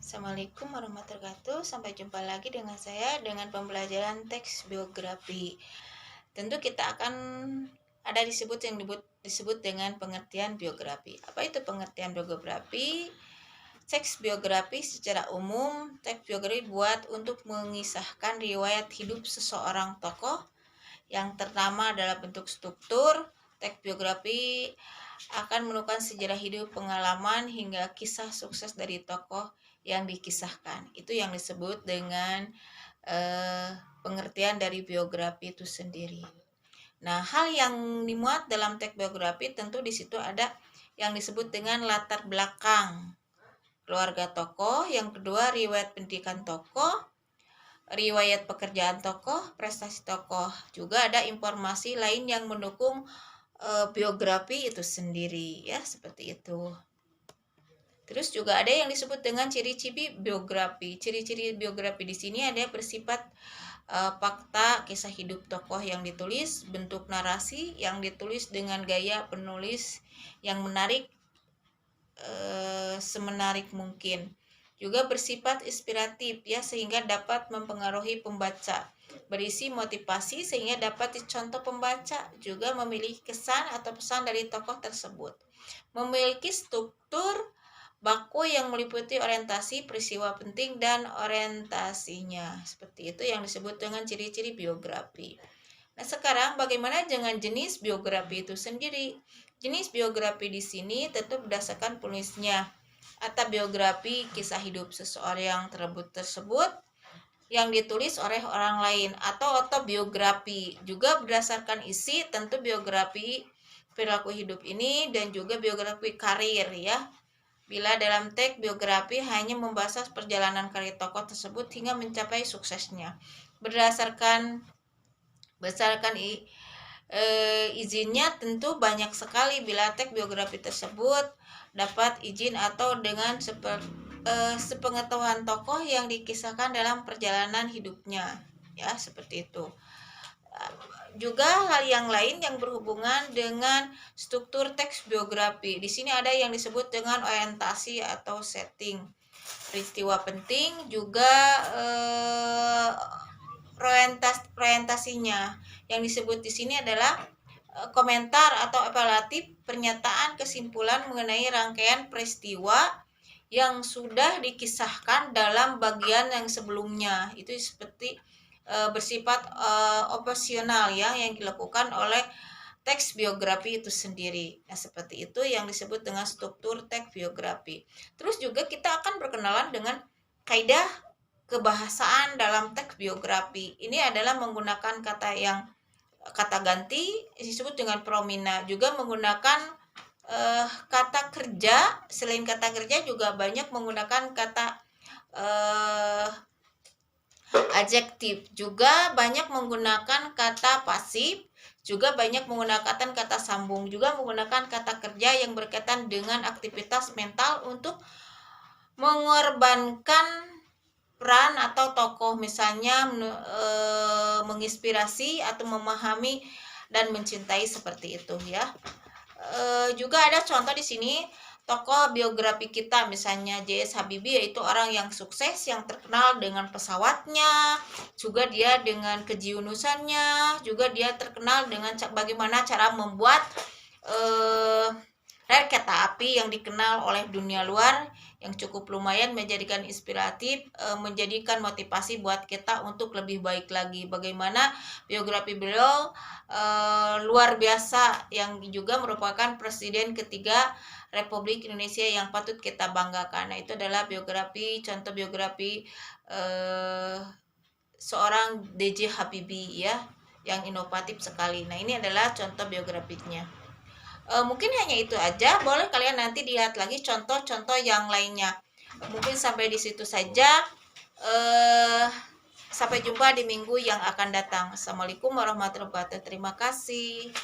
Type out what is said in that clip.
Assalamualaikum warahmatullahi wabarakatuh. Sampai jumpa lagi dengan saya dengan pembelajaran teks biografi. Tentu kita akan ada disebut dengan pengertian biografi. Apa itu pengertian biografi? Teks biografi secara umum, teks biografi buat untuk mengisahkan riwayat hidup seseorang tokoh yang pertama adalah bentuk struktur. Teks biografi akan menemukan sejarah hidup, pengalaman, hingga kisah sukses dari tokoh yang dikisahkan. Itu yang disebut dengan pengertian dari biografi itu sendiri. Nah, hal yang dimuat dalam teks biografi tentu di situ ada yang disebut dengan latar belakang keluarga tokoh, yang kedua riwayat pendidikan tokoh, riwayat pekerjaan tokoh, prestasi tokoh. Juga ada informasi lain yang mendukung biografi itu sendiri, ya, seperti itu. Terus juga ada yang disebut dengan ciri-ciri biografi. Ciri-ciri biografi di sini ada bersifat fakta kisah hidup tokoh yang ditulis, bentuk narasi yang ditulis dengan gaya penulis yang menarik, semenarik mungkin. Juga bersifat inspiratif, ya, sehingga dapat mempengaruhi pembaca. Berisi motivasi sehingga dapat dicontoh pembaca. Juga memiliki kesan atau pesan dari tokoh tersebut. Memiliki struktur baku yang meliputi orientasi, peristiwa penting, dan orientasinya. Seperti itu yang disebut dengan ciri-ciri biografi. Nah, sekarang bagaimana dengan jenis biografi itu sendiri? Jenis biografi di sini tentu berdasarkan penulisnya. Atau biografi kisah hidup seseorang yang tersebut yang ditulis oleh orang lain, atau autobiografi juga berdasarkan isi, tentu biografi perilaku hidup ini dan juga biografi karir, ya. Bila dalam teks biografi hanya membahas perjalanan karir tokoh tersebut hingga mencapai suksesnya. Berdasarkan izinnya tentu banyak sekali bila teks biografi tersebut dapat izin atau dengan sepengetahuan tokoh yang dikisahkan dalam perjalanan hidupnya, ya, seperti itu. Juga hal yang lain yang berhubungan dengan struktur teks biografi. Di sini ada yang disebut dengan orientasi atau setting. Peristiwa penting juga orientasinya. Yang disebut di sini adalah komentar atau evaluatif, pernyataan kesimpulan mengenai rangkaian peristiwa yang sudah dikisahkan dalam bagian yang sebelumnya. Itu seperti bersifat opsional, ya, yang dilakukan oleh teks biografi itu sendiri. Nah, seperti itu yang disebut dengan struktur teks biografi. Terus juga kita akan berkenalan dengan kaidah kebahasaan dalam teks biografi. Ini adalah menggunakan kata ganti disebut dengan promina. Juga menggunakan kata kerja. Selain kata kerja juga banyak menggunakan kata adjektif. Juga banyak menggunakan kata pasif. Juga banyak menggunakan kata sambung. Juga menggunakan kata kerja yang berkaitan dengan aktivitas mental untuk mengorbankan peran atau tokoh, misalnya menginspirasi atau memahami dan mencintai, seperti itu, ya. Juga ada contoh di sini tokoh biografi kita, misalnya J.S. Habibie, yaitu orang yang sukses, yang terkenal dengan pesawatnya, juga dia dengan kejiunusannya, juga dia terkenal dengan bagaimana cara membuat rel kereta api yang dikenal oleh dunia luar, yang cukup lumayan menjadikan inspiratif, menjadikan motivasi buat kita untuk lebih baik lagi. Bagaimana biografi beliau luar biasa, yang juga merupakan presiden ketiga Republik Indonesia yang patut kita banggakan. Nah, itu adalah contoh biografi seorang D.J. Habibie, ya, yang inovatif sekali. Nah, ini adalah contoh biografinya. Mungkin hanya itu aja. Boleh kalian nanti lihat lagi contoh-contoh yang lainnya. Mungkin sampai di situ saja. Sampai jumpa di minggu yang akan datang. Assalamualaikum warahmatullahi wabarakatuh. Terima kasih.